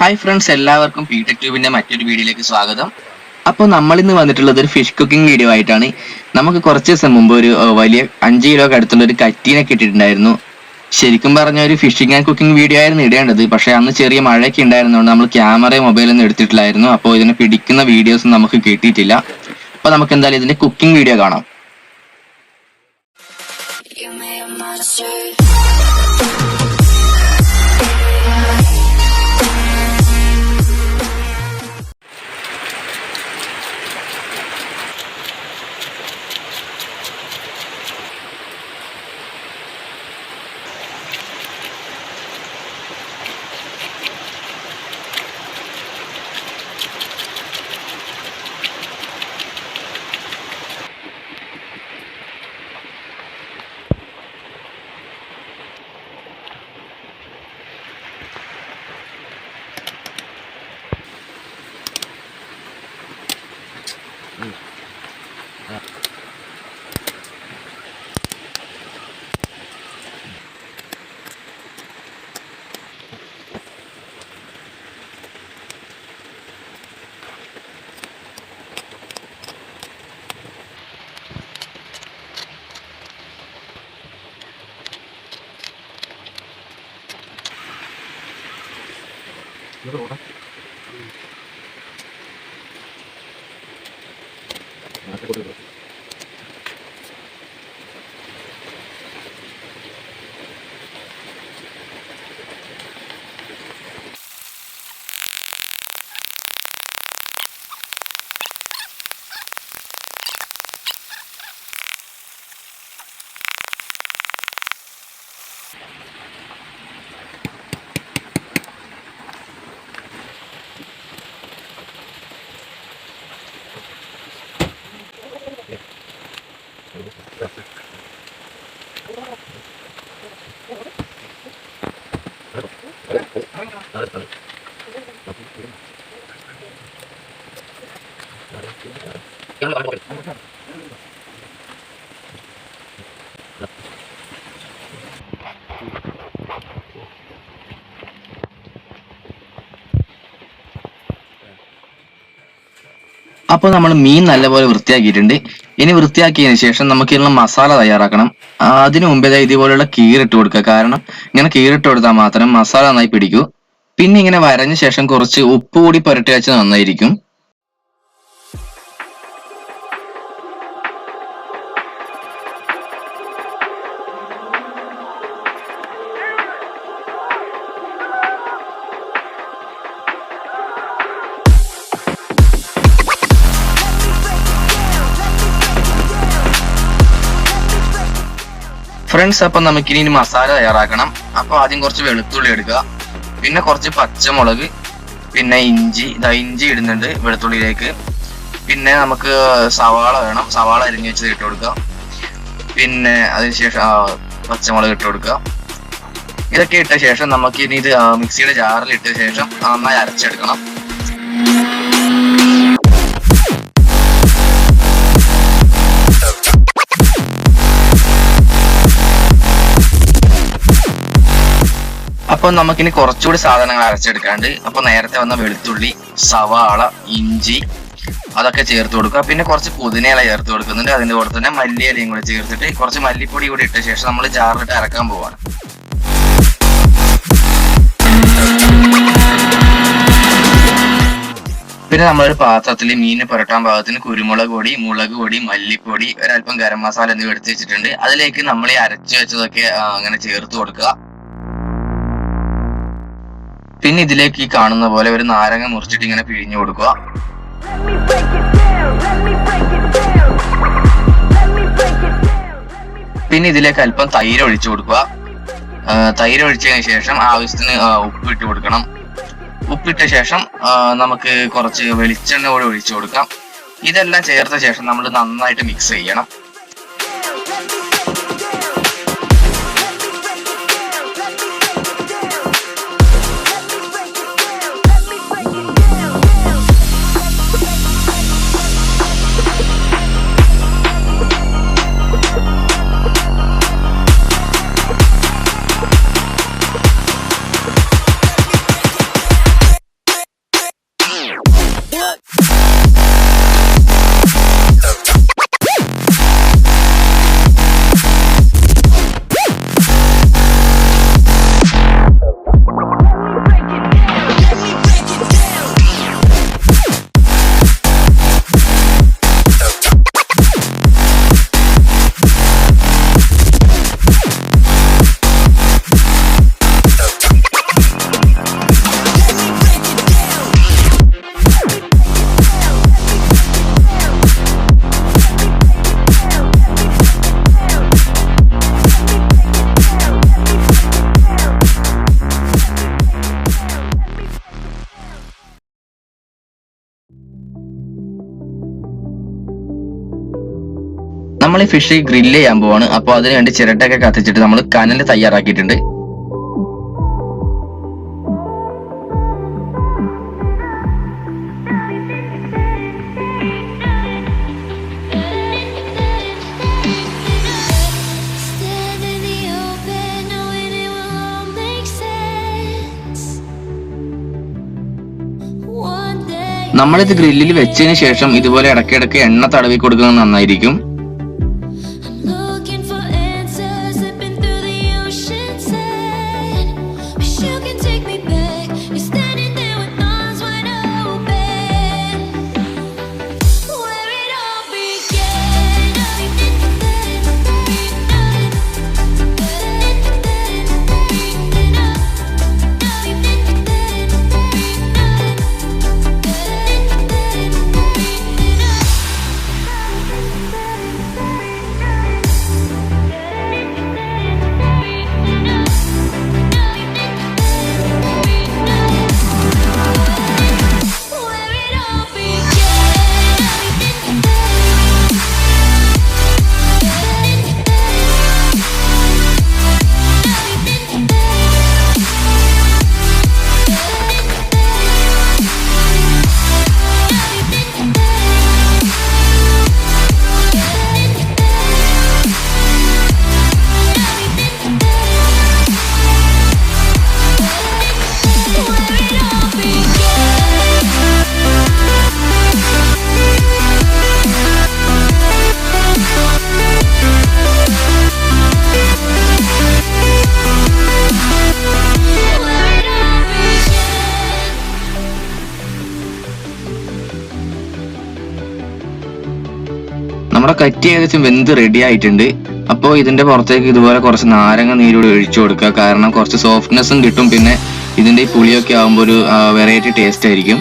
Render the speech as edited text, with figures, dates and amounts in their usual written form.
Hi friends, എല്ലാവർക്കും P-tech ട്യൂബിന്റെ മറ്റൊരു വീഡിയോയിലേക്ക് സ്വാഗതം. അപ്പോൾ നമ്മൾ ഇന്ന് വന്നിട്ടുള്ളത് ഒരു ഫിഷ് കുക്കിംഗ് വീഡിയോ ആയിട്ടാണ്. നമുക്ക് കുറച്ച് ദിവസം മുമ്പ് ഒരു വലിയ 5 കിലോ അടുത്തുള്ള ഒരു കറ്റീനെ കിട്ടിയിട്ടുണ്ടായിരുന്നു. ശരിക്കും പറഞ്ഞ ഒരു ഫിഷിംഗ് ആൻഡ് കുക്കിംഗ് വീഡിയോ ആയിരുന്നു ഇടേണ്ടത്. പക്ഷേ അന്ന് ചെറിയ മഴയൊക്കെ ഉണ്ടായിരുന്നതുകൊണ്ട് നമ്മൾ ക്യാമറയും മൊബൈലൊന്നും എടുത്തിട്ടില്ലായിരുന്നു. അപ്പോൾ ഇതിനെ പിടിക്കുന്ന വീഡിയോസ് നമുക്ക് കിട്ടിയിട്ടില്ല. അപ്പോൾ നമുക്ക് എന്തായാലും ഇതിന്റെ കുക്കിംഗ് വീഡിയോ കാണാം. അപ്പോൾ നമ്മൾ മീൻ നല്ലപോലെ വൃത്തിയാക്കിയിട്ടുണ്ട്. ഇനി വൃത്തിയാക്കിയതിനു ശേഷം നമുക്ക് ഇതിനുള്ള മസാല തയ്യാറാക്കണം. അതിനു മുമ്പേ ഇതുപോലുള്ള കീറിട്ട് കൊടുക്കുക. കാരണം ഇങ്ങനെ കീറിട്ട് കൊടുത്താൽ മാത്രം മസാല നന്നായി പിടിക്കൂ. പിന്നെ ഇങ്ങനെ വരഞ്ഞ ശേഷം കുറച്ച് ഉപ്പ് കൂടി പുരട്ടി വെച്ചാൽ നന്നായിരിക്കും. ഫ്രണ്ട്സ്, അപ്പൊ നമുക്കിനി മസാല തയ്യാറാക്കണം. അപ്പൊ ആദ്യം കുറച്ച് വെളുത്തുള്ളി എടുക്കുക, പിന്നെ കുറച്ച് പച്ചമുളക്, പിന്നെ ഇഞ്ചി ഇടുന്നുണ്ട് വെളുത്തുള്ളിയിലേക്ക്. പിന്നെ നമുക്ക് സവാള വേണം, സവാള അരിഞ്ഞ് വെച്ചത് ഇട്ട് കൊടുക്കുക. പിന്നെ അതിനുശേഷം പച്ചമുളക് ഇട്ട് കൊടുക്കുക. ഇതൊക്കെ ഇട്ട ശേഷം നമുക്ക് ഇനി ഇത് മിക്സിയുടെ ജാറിൽ ഇട്ട ശേഷം നന്നായി അരച്ചെടുക്കണം. അപ്പൊ നമുക്കിനി കുറച്ചുകൂടി സാധനങ്ങൾ അരച്ചെടുക്കാണ്ട്. അപ്പൊ നേരത്തെ വന്ന വെളുത്തുള്ളി, സവാള, ഇഞ്ചി അതൊക്കെ ചേർത്ത് കൊടുക്കുക. പിന്നെ കുറച്ച് പുതിനയില ചേർത്ത് കൊടുക്കുന്നുണ്ട്. അതിന്റെ കൂടെ തന്നെ മല്ലിയിലയും കൂടി ചേർത്തിട്ട് കുറച്ച് മല്ലിപ്പൊടി കൂടി ഇട്ട ശേഷം നമ്മൾ ജാറിലിട്ട് അരക്കാൻ പോവാണ്. പിന്നെ നമ്മളൊരു പാത്രത്തിൽ മീൻ പുരട്ടാൻ പാകത്തിന് കുരുമുളക് പൊടി, മുളക് പൊടി, മല്ലിപ്പൊടി, ഒരല്പം ഗരം മസാല എന്നിവ എടുത്ത് വെച്ചിട്ടുണ്ട്. അതിലേക്ക് നമ്മൾ ഈ അരച്ചു വെച്ചതൊക്കെ അങ്ങനെ ചേർത്ത് കൊടുക്കുക. പിന്നെ ഇതിലേക്ക് ഈ കാണുന്ന പോലെ ഒരു നാരങ്ങ മുറിച്ചിട്ട് ഇങ്ങനെ പിഴിഞ്ഞു കൊടുക്കുക. പിന്നെ ഇതിലേക്ക് അല്പം തൈര് ഒഴിച്ചു കൊടുക്കുക. തൈര് ഒഴിച്ചതിന് ശേഷം ആവശ്യത്തിന് ഉപ്പിട്ട് കൊടുക്കണം. ഉപ്പിട്ട ശേഷം നമുക്ക് കുറച്ച് വെളിച്ചെണ്ണ കൂടി ഒഴിച്ചു കൊടുക്കാം. ഇതെല്ലാം ചേർത്ത ശേഷം നമ്മൾ നന്നായിട്ട് മിക്സ് ചെയ്യണം. നമ്മൾ ഈ ഫിഷ് ഗ്രില്ല് ചെയ്യാൻ പോവാണ്. അപ്പോൾ അതിന് വേണ്ടി ചിരട്ടയൊക്കെ കത്തിച്ചിട്ട് നമ്മൾ കനൽ തയ്യാറാക്കിയിട്ടുണ്ട്. നമ്മളിത് ഗ്രില്ലിൽ വെച്ചതിന് ശേഷം ഇതുപോലെ ഇടയ്ക്കിടയ്ക്ക് എണ്ണ തടവി കൊടുക്കുന്നത് നന്നായിരിക്കും. നമ്മുടെ കറ്റി ഏകദേശം വെന്ത് റെഡി ആയിട്ടുണ്ട്. അപ്പോൾ ഇതിന്റെ പുറത്തേക്ക് ഇതുപോലെ കുറച്ച് നാരങ്ങ നീരൂടെ ഒഴിച്ചു കൊടുക്കുക. കാരണം കുറച്ച് സോഫ്റ്റ്നെസ്സും കിട്ടും. പിന്നെ ഇതിന്റെ ഈ പുളിയൊക്കെ ആകുമ്പോൾ ഒരു വെറൈറ്റി ടേസ്റ്റ് ആയിരിക്കും.